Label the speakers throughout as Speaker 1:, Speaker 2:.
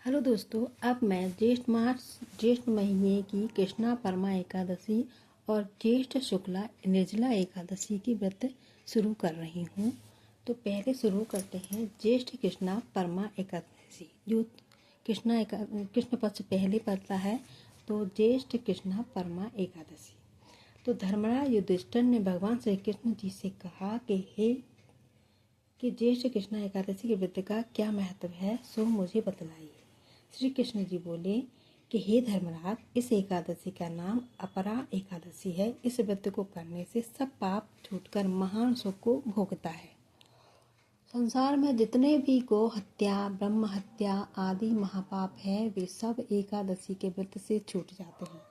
Speaker 1: Hello दोस्तों, अब मैं ज्येष्ठ महीने की कृष्णा परमा एकादशी और ज्येष्ठ शुक्ला निर्जला एकादशी की व्रत शुरू कर रही हूँ। तो पहले शुरू करते हैं ज्येष्ठ कृष्णा परमा एकादशी, जो कृष्ण पक्ष पहले पड़ता है। तो ज्येष्ठ कृष्णा परमा एकादशी। तो धर्मराज युधिष्ठिर ने भगवान श्री कृष्ण जी से कहा कि ज्येष्ठ कृष्णा एकादशी के व्रत का क्या महत्व है, सो मुझे बतलाइए। श्री कृष्ण जी बोले कि हे धर्मराज, इस एकादशी का नाम अपरा एकादशी है। इस व्रत को करने से सब पाप छूटकर महान सुख को भोगता है। संसार में जितने भी गो हत्या, ब्रह्म हत्या आदि महापाप है, वे सब एकादशी के व्रत से छूट जाते हैं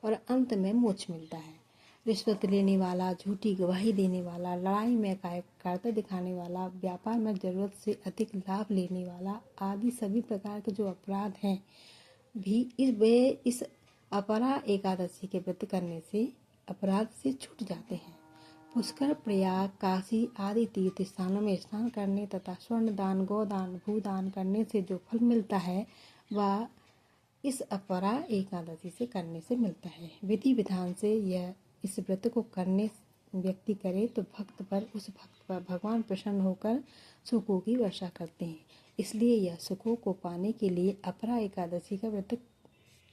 Speaker 1: और अंत में मोक्ष मिलता है। रिश्वत लेने वाला, झूठी गवाही देने वाला, लड़ाई में कायरता दिखाने वाला, व्यापार में जरूरत से अधिक लाभ लेने वाला आदि सभी प्रकार के जो अपराध हैं भी वे इस अपरा एकादशी के व्रत करने से अपराध से छूट जाते हैं। पुष्कर, प्रयाग, काशी आदि तीर्थ स्थानों में स्नान करने तथा स्वर्ण दान, गोदान, भूदान करने से जो फल मिलता है वह इस अपरा एकादशी से करने से मिलता है। विधि विधान से यह इस व्रत को करने व्यक्ति करे तो उस भक्त पर भगवान प्रसन्न होकर सुखों की वर्षा करते हैं। इसलिए यह सुखों को पाने के लिए अपरा एकादशी का व्रत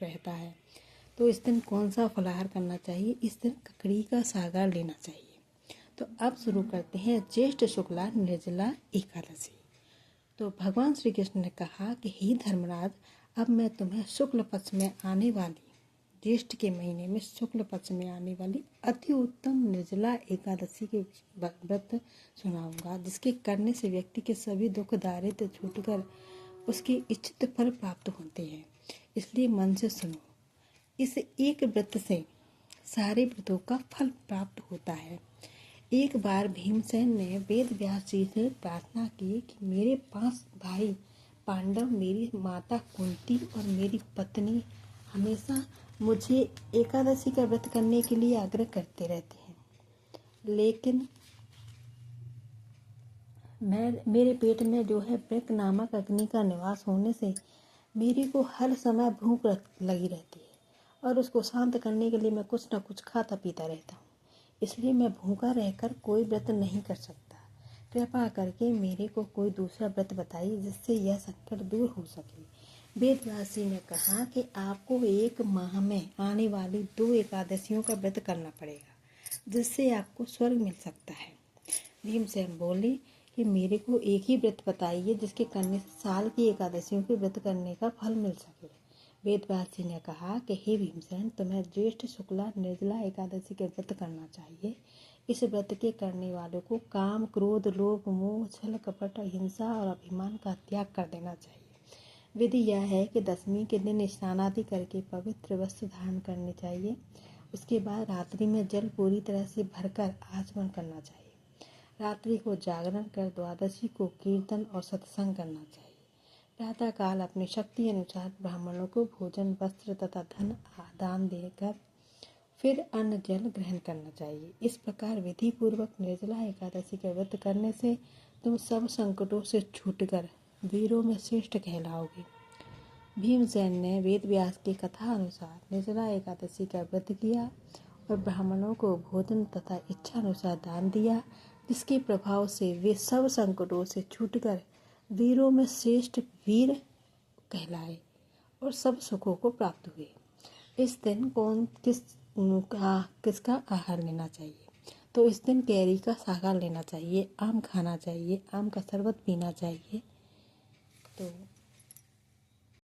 Speaker 1: रहता है। तो इस दिन कौन सा फलाहार करना चाहिए? इस दिन ककड़ी का सागर लेना चाहिए। तो अब शुरू करते हैं ज्येष्ठ शुक्ला निर्जला एकादशी। तो भगवान श्री कृष्ण ने कहा कि हे धर्मराज, अब मैं तुम्हें शुक्ल पक्ष में आने वाली, ज्येष्ठ के महीने में शुक्ल पक्ष में आने वाली अति उत्तम निर्जला एकादशी के व्रत सुनाऊंगा, जिसके करने से व्यक्ति के सभी दुख दारिद्र्य छूटकर उसके इच्छित फल प्राप्त होते हैं। इसलिए मन से सुनो। इस एक व्रत से सारे व्रतों का फल प्राप्त होता है। एक बार भीमसेन ने वेद व्यास जी से प्रार्थना की कि मेरे 5 भाई पांडव, मेरी माता कुंती और मेरी पत्नी हमेशा मुझे एकादशी का व्रत करने के लिए आग्रह करते रहते हैं, लेकिन मेरे पेट में जो है ब्रक नामक अग्नि का निवास होने से मेरे को हर समय भूख लगी रहती है और उसको शांत करने के लिए मैं कुछ न कुछ खाता पीता रहता हूँ। इसलिए मैं भूखा रहकर कोई व्रत नहीं कर सकता। कृपा करके मेरे को कोई दूसरा व्रत बताइए जिससे यह संकट दूर हो सके। वेदव्यास जी ने कहा कि आपको एक माह में आने वाली 2 एकादशियों का व्रत करना पड़ेगा, जिससे आपको स्वर्ग मिल सकता है। भीमसेन बोले कि मेरे को एक ही व्रत बताइए जिसके करने से साल की एकादशियों के व्रत करने का फल मिल सके। वेदव्यास जी ने कहा कि हे भीमसेन, तुम्हें ज्येष्ठ शुक्ला निर्जला एकादशी के व्रत करना चाहिए। इस व्रत के करने वालों को काम, क्रोध, लोभ, मोह, छल, कपट, हिंसा और अभिमान का त्याग कर देना चाहिए। विधि यह है कि दशमी के दिन स्नान आदि करके पवित्र वस्त्र धारण करने चाहिए। उसके बाद रात्रि में जल पूरी तरह से भरकर आचमन करना चाहिए। रात्रि को जागरण कर द्वादशी को कीर्तन और सत्संग करना चाहिए। प्रातःकाल अपनी शक्ति अनुसार ब्राह्मणों को भोजन, वस्त्र तथा धन दान देकर फिर अन्न जल ग्रहण करना चाहिए। इस प्रकार विधि पूर्वक निर्जला एकादशी का व्रत करने से तुम सब संकटों से छूटकर वीरों में श्रेष्ठ कहलाओगे। भीमसेन ने वेद व्यास की कथा अनुसार निर्जला एकादशी का व्रत किया और ब्राह्मणों को भोजन तथा इच्छा अनुसार दान दिया, जिसके प्रभाव से वे सब संकटों से छूटकर वीरों में श्रेष्ठ वीर कहलाए और सब सुखों को प्राप्त हुए। इस दिन किसका आहार लेना चाहिए? तो इस दिन कैरी का सागर लेना चाहिए, आम खाना चाहिए, आम का शरबत पीना चाहिए। तो